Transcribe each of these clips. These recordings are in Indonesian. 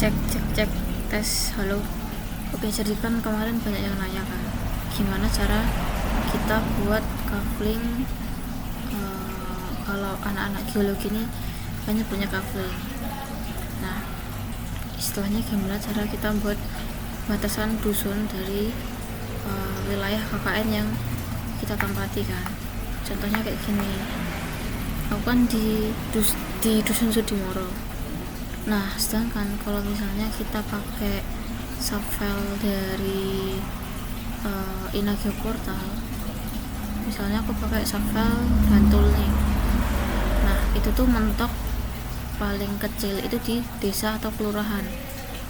cek tes. Halo. Oke, jadi kan kemarin banyak yang nanya kan, gimana cara kita buat kafling kalau anak-anak geologi ini banyak kafling. Nah, istilahnya gimana cara kita buat batasan dusun dari wilayah KKN yang kita tempati kan. Contohnya kayak gini, aku kan di dusun Sudimoro. Nah, sedangkan kalau misalnya kita pakai subfile dari Inagio Portal, misalnya aku pakai subfile Bantul nih. Nah, itu tuh mentok paling kecil itu di desa atau kelurahan,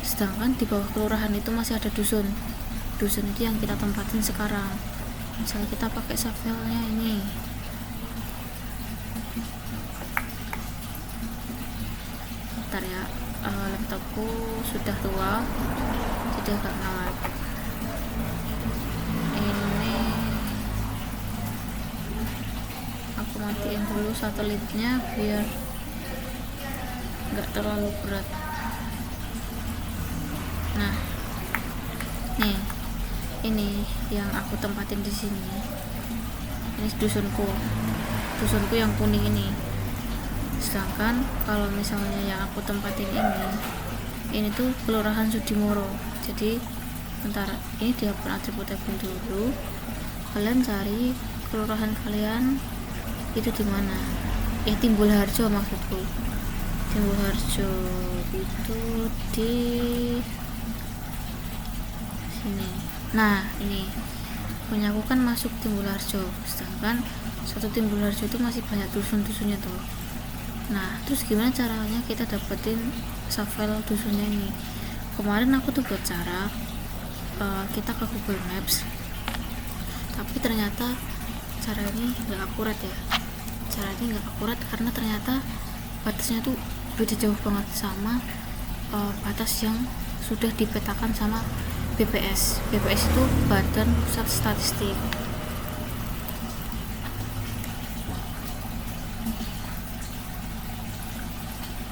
sedangkan di bawah kelurahan itu masih ada dusun itu yang kita tempatin sekarang. Misalnya kita pakai subfile-nya ini, bentar ya, laptopku sudah tua jadi agak ngawat. Ini aku matiin dulu satelitnya biar nggak terlalu berat. Nah, nih ini yang aku tempatin di sini. Ini dusunku yang kuning ini. Sedangkan kalau misalnya yang aku tempatin ini tuh kelurahan Sudimoro. Jadi bentar, ini dihapus atribut-atribut dulu. Kalian cari kelurahan kalian itu di mana? Ya, Timbulharjo maksudku. Timbulharjo itu di sini. Nah, ini punya aku kan masuk Timbulharjo, sedangkan satu Timbulharjo itu masih banyak dusun-dusunnya tuh. Nah, terus gimana caranya kita dapetin subfile dusunnya ini? Kemarin aku tuh buat cara kita ke Google Maps, tapi ternyata cara ini nggak akurat ya. Cara ini nggak akurat karena ternyata batasnya tuh beda jauh banget sama batas yang sudah dipetakan sama BPS. BPS itu Badan Pusat Statistik.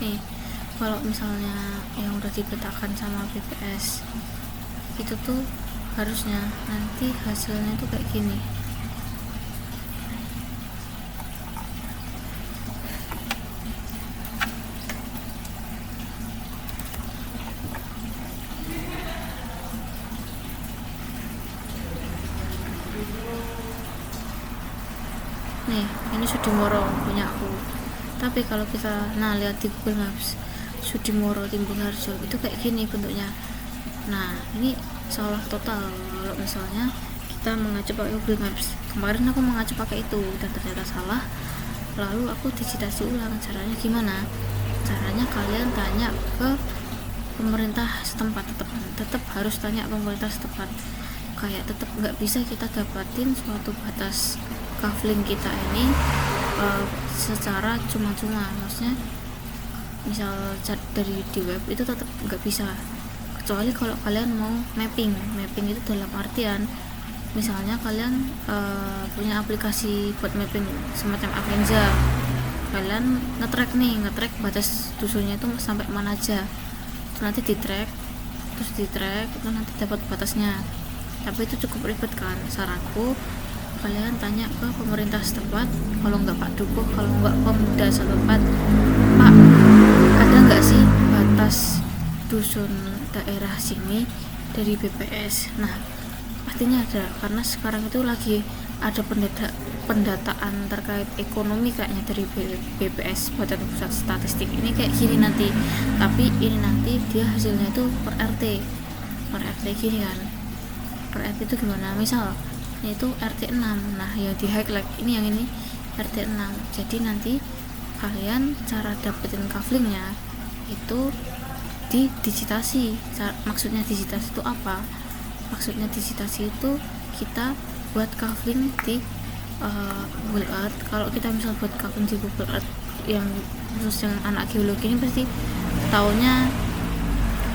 Nih, kalau misalnya yang udah dipetakan sama BPS itu tuh harusnya nanti hasilnya tuh kayak gini. Nih, ini Sudimoro punya aku. Tapi kalau kita lihat di Google Maps, Sudimoro Timbulharjo itu kayak gini bentuknya. Nah, ini salah total kalau misalnya kita mengacu pakai Google Maps. Kemarin aku mengacu pakai itu dan ternyata salah. Lalu aku digitasi ulang. Caranya gimana? Caranya kalian tanya ke pemerintah setempat. Tetap harus tanya pemerintah setempat. Kayak tetap nggak bisa kita dapatin suatu batas kafling kita ini secara cuma-cuma. Maksudnya misal dari di web itu tetap nggak bisa, kecuali kalau kalian mau mapping itu dalam artian misalnya kalian punya aplikasi buat mapping semacam Avenza. Kalian nge-track batas dusunnya itu sampai mana aja, nanti di track itu nanti dapat batasnya. Tapi itu cukup ribet kan. Saranku kalian tanya ke pemerintah setempat, kalau nggak Pak Dukuh, kalau nggak Pemda setempat, Pak, ada nggak sih batas dusun daerah sini dari BPS? Nah, pastinya ada, karena sekarang itu lagi ada pendataan terkait ekonomi kayaknya dari BPS, Badan Pusat Statistik. Ini kayak gini nanti, tapi ini nanti dia hasilnya itu per RT gini kan. Per RT itu gimana? Misal itu RT 6, nah yang di highlight ini yang ini RT 6. Jadi nanti kalian cara dapetin kaflingnya itu di digitasi. Maksudnya digitasi itu apa? Maksudnya digitasi itu kita buat kafling di Google Earth. Kalau kita misal buat kafling di Google Earth yang khusus yang anak geologi ini pasti taunya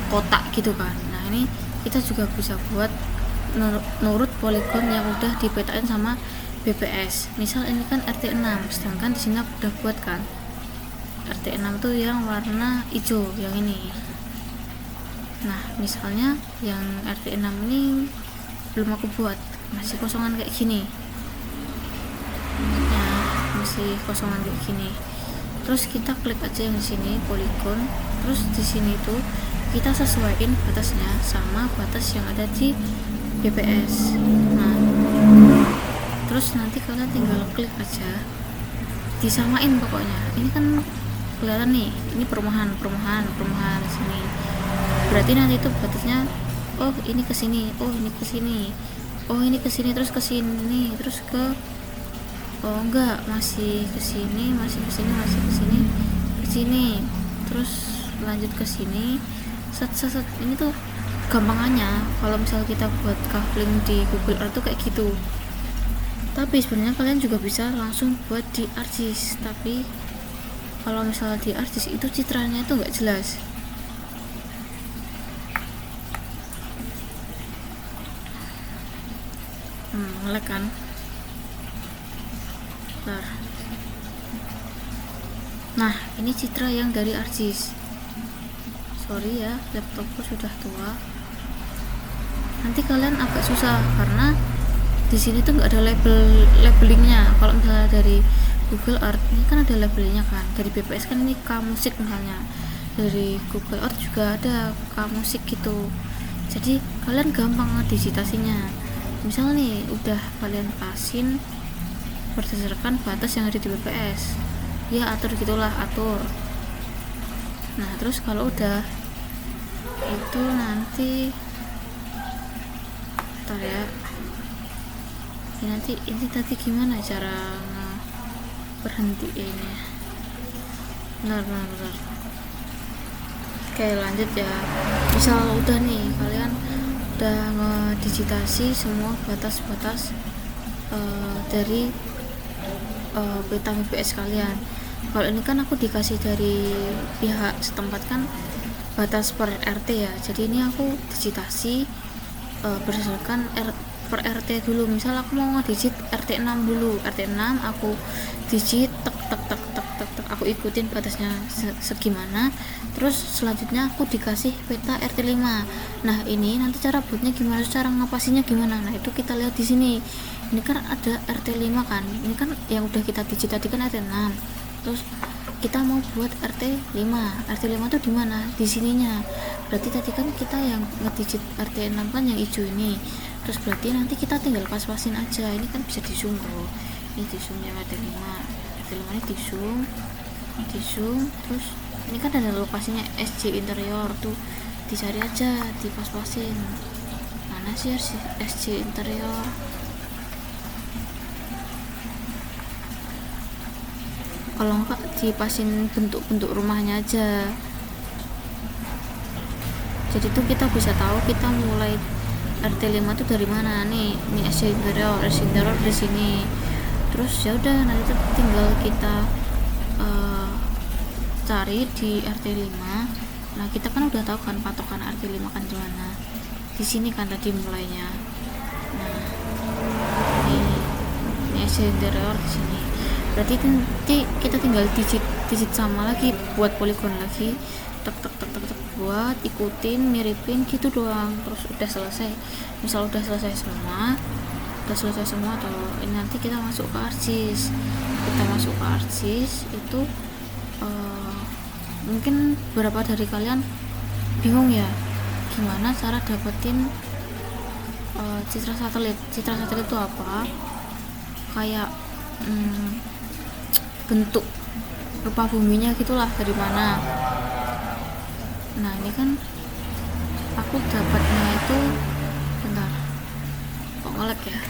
kotak gitu kan. Nah, ini kita juga bisa buat nurut poligon yang udah dipetain sama BPS. Misal ini kan RT 6, sedangkan di sini aku udah buat kan RT 6 tuh yang warna hijau, yang ini. Nah misalnya yang RT 6 ini belum aku buat, masih kosongan kayak gini. Nah masih kosongan kayak gini. Terus kita klik aja yang di sini polygon, terus di sini tuh kita sesuaiin batasnya sama batas yang ada di BPS. Nah terus nanti kalian tinggal klik aja, disamain pokoknya. Ini kan kelihatan nih, ini perumahan sini. Berarti nanti itu batasnya, oh ini ke sini, oh ini ke sini, oh ini ke sini, terus ke sini, terus ke, oh enggak, masih ke sini, masih ke sini, masih ke sini, ke sini, terus lanjut ke sini. Set. Ini tuh gampangannya kalau misal kita buat kaveling di Google Earth tuh kayak gitu. Tapi sebenarnya kalian juga bisa langsung buat di ArcGIS, tapi kalau misalnya di ArcGIS itu citranya itu nggak jelas. Ngelag kan. Bentar. Nah ini citra yang dari ArcGIS. Sorry ya, laptopku sudah tua. Nanti kalian agak susah karena di sini tuh nggak ada labelingnya. Kalau misalnya dari Google Earth ini kan ada labelnya kan, dari BPS kan ini K-musik misalnya, dari Google Earth juga ada K-musik gitu. Jadi kalian gampang digitasinya. Misal nih udah kalian pasin berdasarkan batas yang ada di BPS, ya atur gitulah, atur. Nah terus kalau udah itu nanti ntar ya, nanti ini tadi gimana cara berhentiin. Benar. Oke lanjut ya. Misal udah nih kalian udah ngedigitasi semua batas-batas dari peta BPS kalian. Kalau ini kan aku dikasih dari pihak setempat kan batas per RT ya, jadi ini aku digitasi berdasarkan per RT dulu. Misal aku mau ngedigit RT 6 dulu, RT 6 aku digit tek aku ikutin batasnya segimana, terus selanjutnya aku dikasih peta RT 5. Nah ini nanti cara buatnya gimana, cara ngapasinya gimana, nah itu kita lihat di sini. Ini kan ada RT 5 kan, ini kan yang udah kita digit tadi kan RT 6, terus kita mau buat RT 5 tuh di mana, di sininya. Berarti tadi kan kita yang ngedigit RT 6 kan yang hijau ini, terus berarti nanti kita tinggal pas-pasin aja. Ini kan bisa di zoom loh, ini di zoom yang RT 5 ini di zoom, terus ini kan ada lokasinya SC interior tuh, dicari aja, dipas-pasin mana sih SC interior. Kalau enggak dipasin bentuk-bentuk rumahnya aja. Jadi tuh kita bisa tahu kita mulai RT 5 tuh dari mana nih. Ini SC interior di sini. Terus ya udah nanti tuh tinggal kita cari di RT 5. Nah, kita kan udah tahu kan patokan RT 5 kan di mana. Di sini kan tadi mulainya. Nah, ini SC interior di sini. Berarti nanti kita tinggal digit sama lagi, buat poligon lagi, tek buat ikutin, miripin gitu doang. Terus udah selesai. Misal udah selesai semua atau ini nanti kita masuk ke ArcGIS. Itu mungkin beberapa dari kalian bingung ya gimana cara dapetin citra satelit itu apa, kayak bentuk rupa buminya gitulah, dari mana. Nah ini kan aku dapatnya itu, bentar kok nge-lag ya,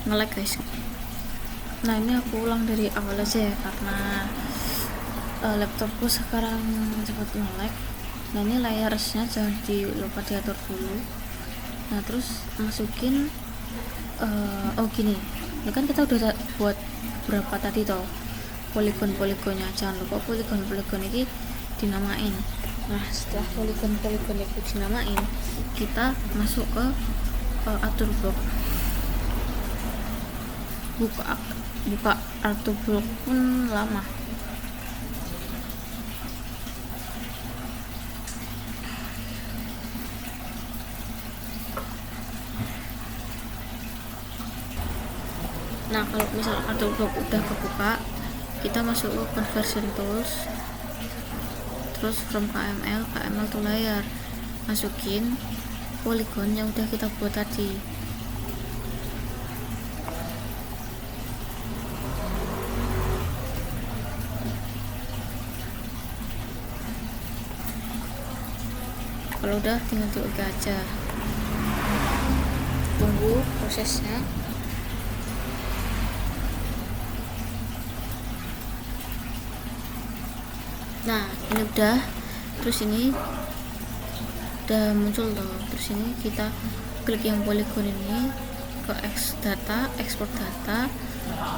nge-lag guys. Nah ini aku ulang dari awal aja ya, karena laptopku sekarang cepat nge-lag. Nah ini layersnya jangan lupa diatur dulu. Nah terus masukin gini, ini kan kita udah buat berapa tadi toh poligon-poligonnya, jangan lupa poligon ini dinamain. Nah setelah poligon itu dinamain, kita masuk ke atur blok. buka artbook pun lama. Nah, kalau misal artbook udah kebuka, kita masuk ke conversion tools, terus from KML to layer, masukin polygon yang udah kita buat tadi. Kalau udah tinggal di oke aja, tunggu prosesnya. Nah, ini udah, terus ini udah muncul loh. Terus ini kita klik yang polygon ini, ke export data,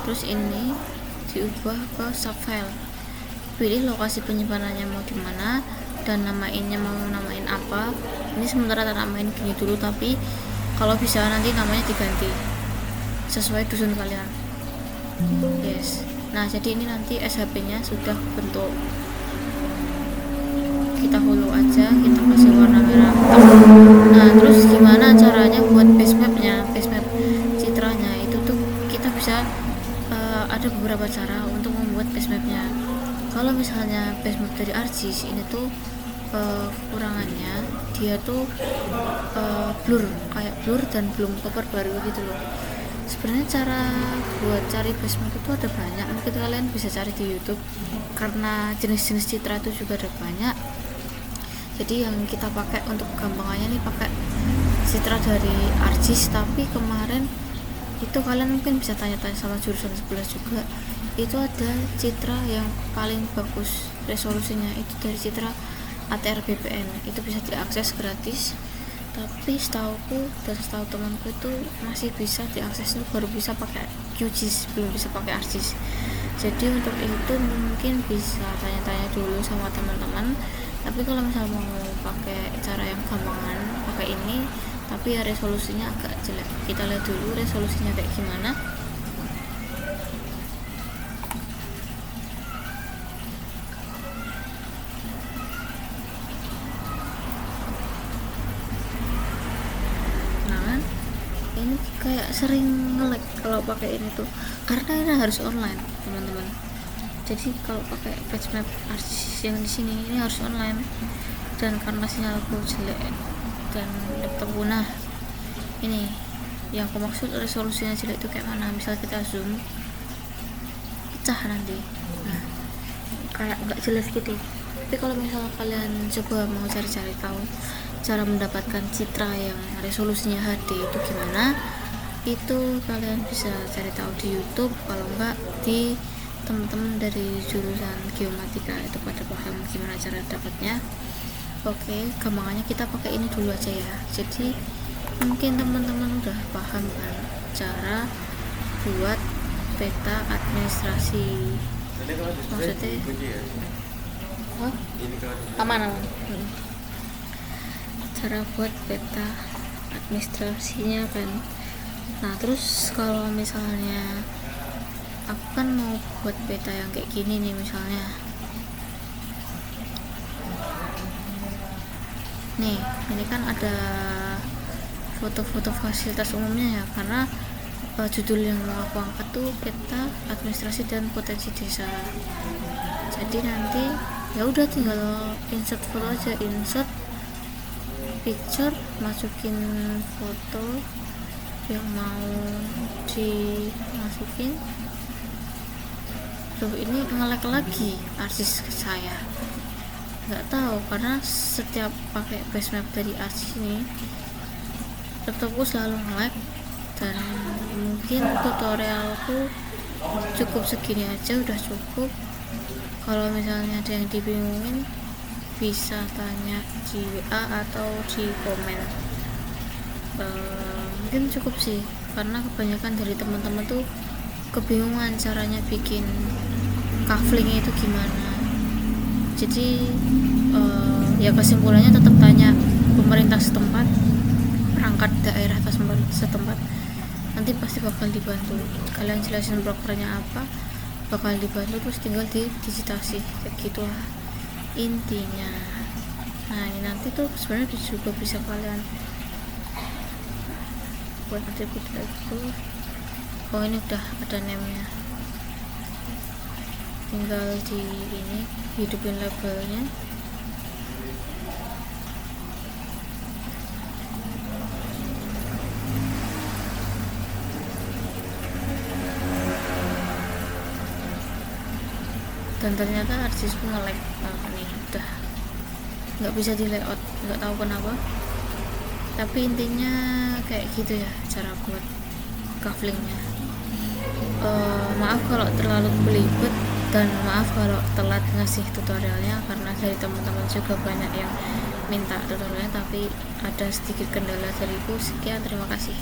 terus ini diubah ke subfile. Pilih lokasi penyimpanannya mau di mana dan namainnya mau namain apa. Ini sementara tak namain gini dulu, tapi kalau bisa nanti namanya diganti sesuai dusun kalian. Yes. Nah, jadi ini nanti SHP-nya sudah bentuk. Kita follow aja, kita kasih warna merah. Nah, terus gimana caranya buat base mapnya, base map citranya itu tuh kita bisa ada beberapa cara untuk membuat base mapnya. Kalau misalnya base map dari ArcGIS ini tuh kekurangannya dia tuh blur, kayak blur dan belum keperbarui gitu loh. Sebenarnya cara buat cari base map itu ada banyak, mungkin kalian bisa cari di YouTube karena jenis-jenis citra itu juga ada banyak. Jadi yang kita pakai untuk gampangannya nih pakai citra dari ArcGIS, tapi kemarin itu kalian mungkin bisa tanya-tanya sama jurusan sebelah juga, itu ada citra yang paling bagus resolusinya itu dari citra ATR BPN, itu bisa diakses gratis. Tapi setauku dan setahu temanku itu masih bisa diakses, itu baru bisa pakai QGIS, belum bisa pakai ArcGIS. Jadi untuk itu mungkin bisa tanya-tanya dulu sama teman-teman. Tapi kalau misalnya mau pakai cara yang gampangan, pakai ini, tapi ya resolusinya agak jelek. Kita lihat dulu resolusinya kayak gimana. Nah kan, ini kayak sering nge-lag kalau pakai ini tuh, karena ini harus online teman-teman. Jadi kalau pakai page map ArcGIS yang di sini ini harus online, dan karena sinyalku jelek dan laptopku, nah ini yang aku maksud resolusinya jelek itu kayak mana. Misal kita zoom pecah nanti, nah kayak nggak jelas gitu. Tapi kalau misal kalian coba mau cari-cari tahu cara mendapatkan citra yang resolusinya HD itu gimana, itu kalian bisa cari tahu di YouTube, kalau enggak di teman-teman dari jurusan geomatika itu pada paham gimana cara dapatnya. Oke, gampangannya kita pakai ini dulu aja ya. Jadi mungkin teman-teman udah paham kan cara buat peta administrasi. Maksudnya aman. Cara buat peta administrasinya kan. Nah, terus kalau misalnya aku kan mau buat peta yang kayak gini nih, misalnya nih, ini kan ada foto-foto fasilitas umumnya ya, karena judul yang mau aku angkat tuh peta administrasi dan potensi desa. Jadi nanti ya udah tinggal insert foto aja, insert picture, masukin foto yang mau dimasukin. Tuh, ini nge-lag lagi ArcGIS saya, nggak tahu, karena setiap pakai base map dari ArcGIS ini laptopku selalu nge-lag. Dan mungkin tutorialku cukup segini aja, udah cukup. Kalau misalnya ada yang dibingungin bisa tanya di WA atau di komen. Mungkin cukup sih, karena kebanyakan dari teman-teman tuh kebingungan caranya bikin kaflingnya itu gimana. Jadi ya kesimpulannya tetap tanya pemerintah setempat, perangkat daerah setempat, nanti pasti bakal dibantu. Kalian jelasin brokernya apa, bakal dibantu, terus tinggal digitasi kayak gitu lah intinya. Nah ini nanti tuh sebenarnya juga bisa kalian buat atribut itu. Oh ini udah ada name-nya, tinggal di ini hidupin labelnya. Dan ternyata arsisku nge-lag. Nih udah nggak bisa di layout, nggak tahu kenapa, tapi intinya kayak gitu ya cara buat cufflinknya. Maaf kalau terlalu belibet, dan maaf kalau telat ngasih tutorialnya, karena dari teman-teman juga banyak yang minta tutorialnya tapi ada sedikit kendala dariku. Sekian, terima kasih.